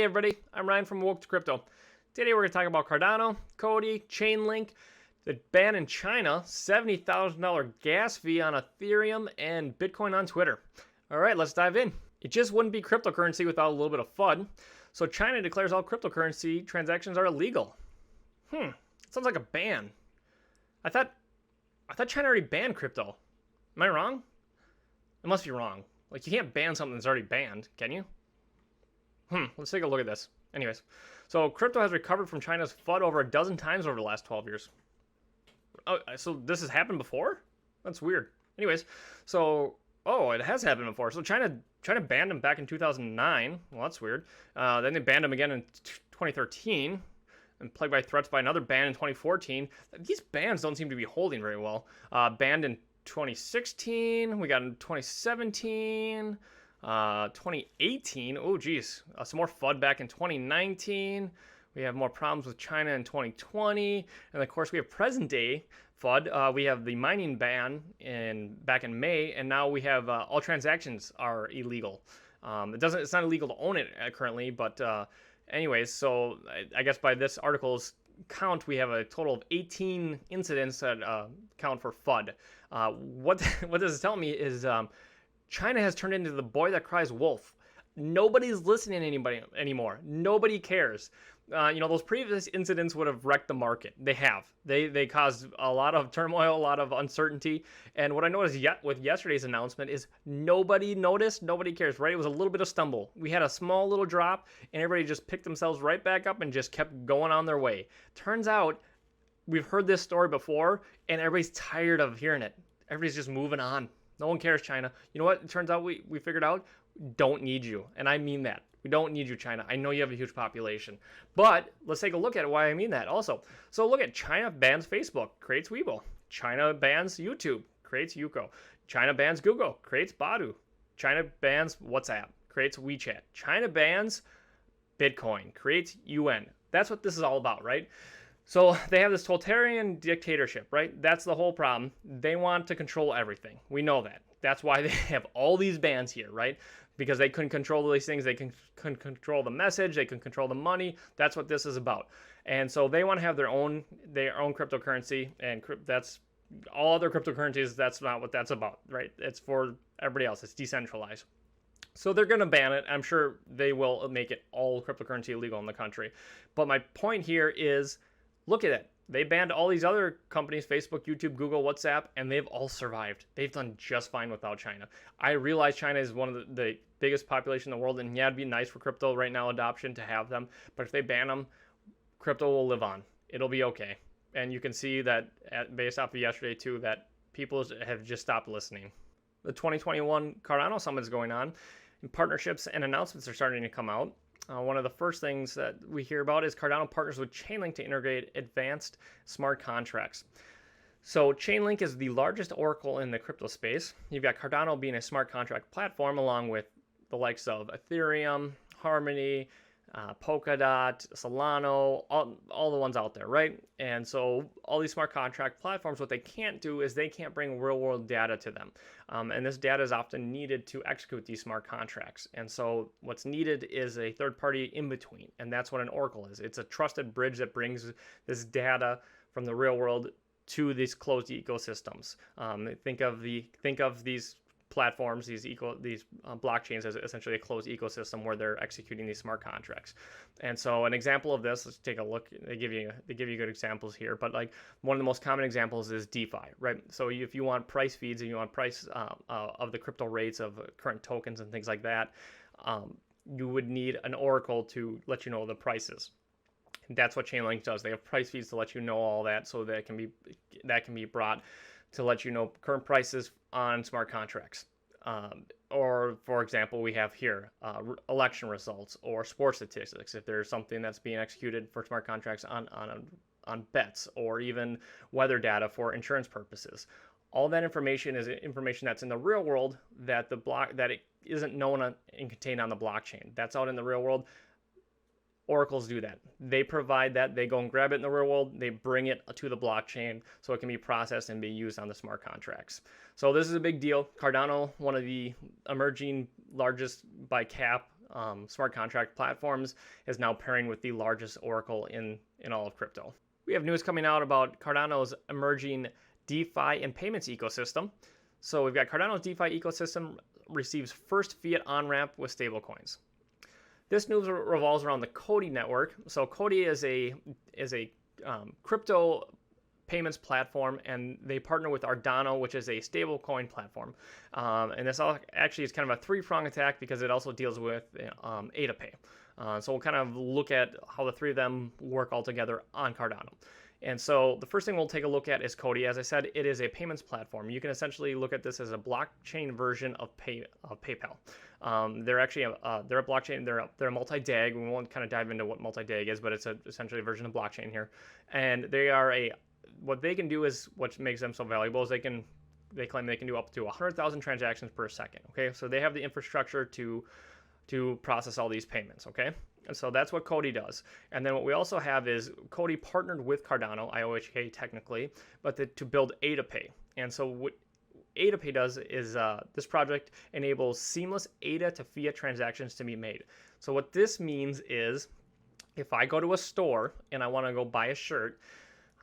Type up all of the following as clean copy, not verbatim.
everybody, I'm Ryan from Woke to Crypto. Today we're going to talk about Cardano, Cody, Chainlink, the ban in China, $70,000 gas fee on Ethereum, and Bitcoin on Twitter. Alright, let's dive in. It just wouldn't be cryptocurrency without a little bit of FUD. So China declares all cryptocurrency transactions are illegal. Sounds like a ban. I thought China already banned crypto. Am I wrong? I must be wrong. Like, you can't ban something that's already banned, can you? Let's take a look at this. Anyways, so crypto has recovered from China's FUD over a dozen times over the last 12 years. Oh, so this has happened before? That's weird. Anyways, so, it has happened before. So China banned them back in 2009. Well, that's weird. Then they banned them again in 2013. And plagued by threats by another ban in 2014. These bans don't seem to be holding very well. Banned in 2016. We got in 2017. 2018. Oh, geez. Some more FUD back in 2019. We have more problems with China in 2020. And of course, we have present day FUD. We have the mining ban back in May. And now we have all transactions are illegal. It's not illegal to own it currently, but anyways, so I guess by this article's count, we have a total of 18 incidents that count for FUD. What this is telling me is China has turned into the boy that cries wolf. Nobody's listening to anybody anymore. Nobody cares. Those previous incidents would have wrecked the market. They have. They caused a lot of turmoil, a lot of uncertainty. And what I noticed with yesterday's announcement is nobody noticed, nobody cares, right? It was a little bit of stumble. We had a small little drop, and everybody just picked themselves right back up and just kept going on their way. Turns out, we've heard this story before, and everybody's tired of hearing it. Everybody's just moving on. No one cares, China. You know what? It turns out we figured out, don't need you. And I mean that. We don't need you, China. I know you have a huge population. But let's take a look at why I mean that also. So look at China bans Facebook, creates Weibo. China bans YouTube, creates Youko. China bans Google, creates Baidu. China bans WhatsApp, creates WeChat. China bans Bitcoin, creates UN. That's what this is all about, right? So they have this totalitarian dictatorship, right? That's the whole problem. They want to control everything. We know that. That's why they have all these bans here, right? Because they couldn't control these things. They can control the message. They can control the money. That's what this is about. And so they want to have their own cryptocurrency, and that's all other cryptocurrencies. That's not what that's about, right? It's for everybody else. It's decentralized. So they're going to ban it. I'm sure they will make it all cryptocurrency illegal in the country. But my point here is, look at it. They banned all these other companies, Facebook, YouTube, Google, WhatsApp, and they've all survived. They've done just fine without China. I realize China is one of the biggest population in the world, and yeah, it'd be nice for crypto right now adoption to have them. But if they ban them, crypto will live on. It'll be okay. And you can see that based off of yesterday too, that people have just stopped listening. The 2021 Cardano Summit is going on, and partnerships and announcements are starting to come out. One of the first things that we hear about is Cardano partners with Chainlink to integrate advanced smart contracts. So Chainlink is the largest oracle in the crypto space. You've got Cardano being a smart contract platform along with the likes of Ethereum, Harmony, Polkadot, Solana, all the ones out there, right? And so all these smart contract platforms, what they can't do is they can't bring real world data to them. And this data is often needed to execute these smart contracts. And so what's needed is a third party in between. And that's what an oracle is. It's a trusted bridge that brings this data from the real world to these closed ecosystems. Think of these platforms, these blockchains as essentially a closed ecosystem where they're executing these smart contracts. And so an example of this, let's take a look. They give you good examples here, but like one of the most common examples is DeFi, right? So if you want price feeds and you want price of the crypto rates of current tokens and things like that, you would need an oracle to let you know the prices. That's what Chainlink does. They have price feeds to let you know all that, so that can be brought to let you know current prices on smart contracts. Or, for example, we have here election results or sports statistics. If there's something that's being executed for smart contracts on bets, or even weather data for insurance purposes. All that information is information that's in the real world that it isn't known and contained on the blockchain. That's out in the real world. Oracles do that. They provide that. They go and grab it in the real world. They bring it to the blockchain so it can be processed and be used on the smart contracts. So this is a big deal. Cardano, one of the emerging largest by cap smart contract platforms, is now pairing with the largest oracle in all of crypto. We have news coming out about Cardano's emerging DeFi and payments ecosystem. So we've got Cardano's DeFi ecosystem receives first fiat on-ramp with stablecoins. This news revolves around the Cody network. So Cody is a crypto payments platform, and they partner with Cardano, which is a stablecoin platform. And this actually is kind of a three-prong attack because it also deals with AdaPay. So we'll kind of look at how the three of them work all together on Cardano. And so the first thing we'll take a look at is Cody. As I said, it is a payments platform. You can essentially look at this as a blockchain version of PayPal. They're actually they're a blockchain. They're a multi-dag. We won't kind of dive into what multi-dag is, but it's essentially a version of blockchain here. And they are what they can do is what makes them so valuable is they claim they can do up to 100,000 transactions per second. Okay, so they have the infrastructure to process all these payments. Okay. And so that's what Cody does. And then what we also have is Cody partnered with Cardano, IOHK technically, but to build AdaPay. And so what AdaPay does is this project enables seamless ADA to fiat transactions to be made. So what this means is if I go to a store and I want to go buy a shirt,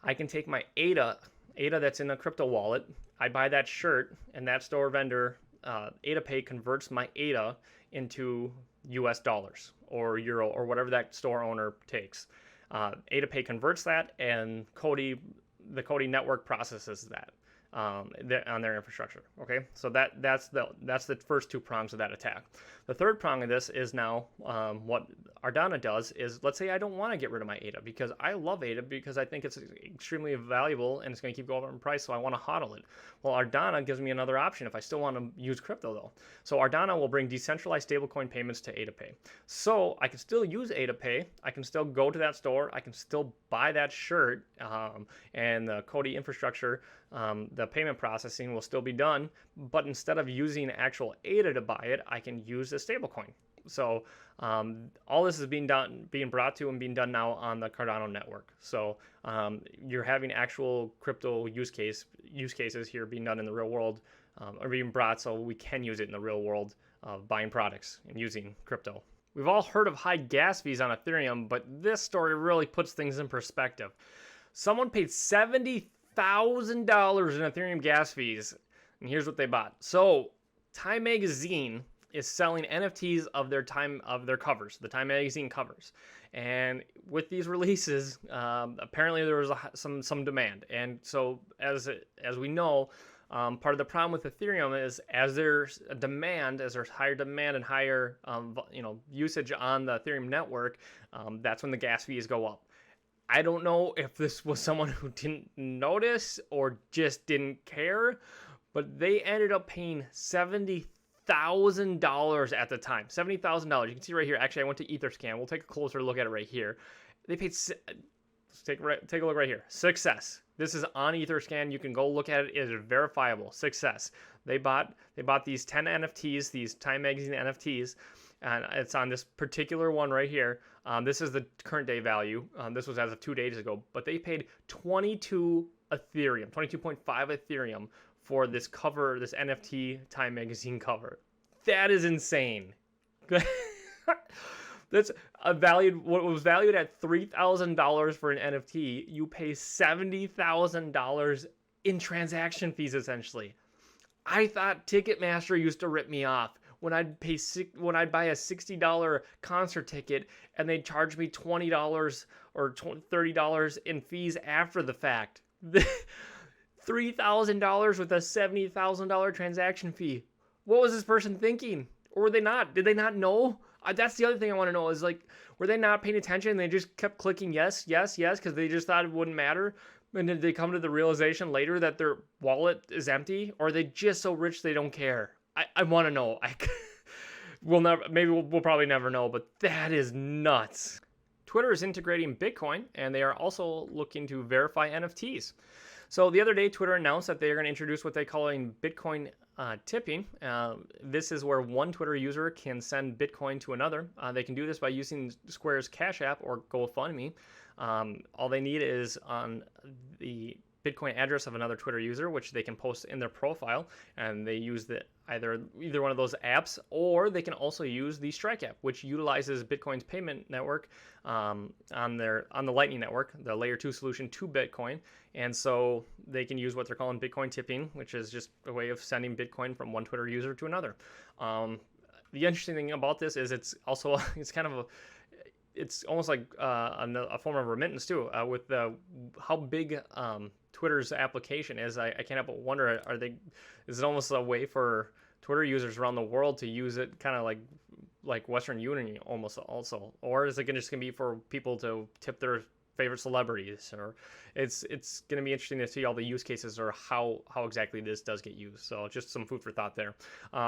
I can take my ADA that's in a crypto wallet, I buy that shirt, and that store vendor, AdaPay converts my ADA into US dollars or euro or whatever that store owner takes. AdaPay converts that, and the Cody network processes that on their infrastructure. Okay, so that's the first two prongs of that attack. The third prong of this is now what Cardano does is, let's say I don't want to get rid of my ADA because I love ADA because I think it's extremely valuable and it's going to keep going up in price, so I want to hodl it. Well, Cardano gives me another option if I still want to use crypto though. So Cardano will bring decentralized stablecoin payments to AdaPay. So I can still use AdaPay, I can still go to that store, I can still buy that shirt, and the Cody infrastructure, the payment processing will still be done, but instead of using actual ADA to buy it, I can use a stablecoin. So all this is being brought to and being done now on the Cardano network. So you're having actual crypto use cases here being done in the real world, or being brought so we can use it in the real world of buying products and using crypto. We've all heard of high gas fees on Ethereum, but this story really puts things in perspective. Someone paid $70,000 in Ethereum gas fees, and here's what they bought. So Time Magazine is selling NFTs of their covers, the Time Magazine covers. And with these releases, apparently there was some demand. And so as we know, part of the problem with Ethereum is as there's higher demand and higher usage on the Ethereum network, that's when the gas fees go up. I don't know if this was someone who didn't notice or just didn't care, but they ended up paying $70,000 at the time. $70,000. You can see right here. Actually, I went to Etherscan. We'll take a closer look at it right here. They paid. Take a look right here. Success. This is on Etherscan. You can go look at it. It is verifiable. Success. They bought these 10 NFTs, these Time Magazine NFTs, and it's on this particular one right here. This is the current day value. This was as of 2 days ago, but they paid 22 Ethereum, 22.5 Ethereum for this cover, this NFT Time Magazine cover. That is insane. That's what was valued at $3,000 for an NFT. You pay $70,000 in transaction fees, essentially. I thought Ticketmaster used to rip me off when I'd buy a $60 concert ticket and they'd charge me $20 or $30 in fees after the fact. $3,000 with a $70,000 transaction fee. What was this person thinking? Or were they not? Did they not know? That's the other thing I want to know is, like, were they not paying attention and they just kept clicking yes, yes, yes because they just thought it wouldn't matter? And did they come to the realization later that their wallet is empty? Or are they just so rich they don't care? I want to know. We'll probably never know, but that is nuts. Twitter is integrating Bitcoin, and they are also looking to verify NFTs. So the other day, Twitter announced that they are going to introduce what they're calling Bitcoin tipping. This is where one Twitter user can send Bitcoin to another. They can do this by using Square's Cash App or GoFundMe. All they need is on the Bitcoin address of another Twitter user, which they can post in their profile, and they use either one of those apps, or they can also use the Strike app, which utilizes Bitcoin's payment network on the Lightning Network, the layer 2 solution to Bitcoin. And so they can use what they're calling Bitcoin Tipping, which is just a way of sending Bitcoin from one Twitter user to another. The interesting thing about this is it's almost like a form of remittance too. With how big Twitter's application is, I can't help but wonder: is it almost a way for Twitter users around the world to use it, kind of like Western Union almost also, or is it just gonna be for people to tip their favorite celebrities? Or it's going to be interesting to see all the use cases or how exactly this does get used. So just some food for thought there.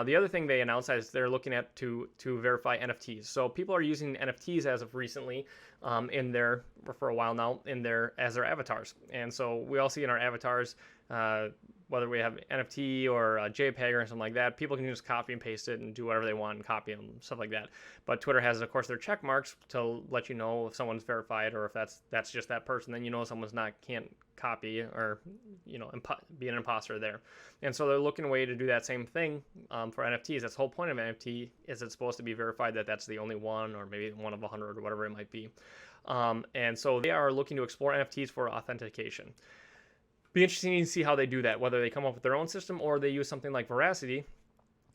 The other thing they announced is they're looking at to verify NFTs. So people are using NFTs as of recently for a while now as their avatars. And so we all see in our avatars, whether we have NFT or a JPEG or something like that, people can just copy and paste it and do whatever they want and copy them, stuff like that. But Twitter has, of course, their check marks to let you know if someone's verified or if that's just that person. Then you know someone's can't copy or be an imposter there. And so they're looking a way to do that same thing for NFTs. That's the whole point of NFT, is it's supposed to be verified that that's the only one, or maybe one of 100 or whatever it might be. And so they are looking to explore NFTs for authentication. Be interesting to see how they do that, whether they come up with their own system or they use something like Veracity.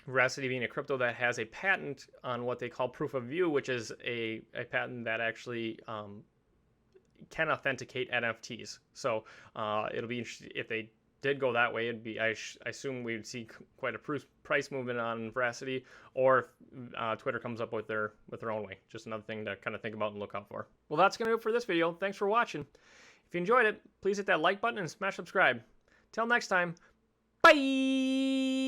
Veracity being a crypto that has a patent on what they call proof of view, which is a patent that actually can authenticate NFTs. So it'll be interesting if they did go that way. It'd be I assume we'd see quite a price movement on Veracity, or if Twitter comes up with their own way. Just another thing to kind of think about and look out for. Well, that's gonna do it for this video. Thanks for watching. If you enjoyed it, please hit that like button and smash subscribe. Till next time, bye!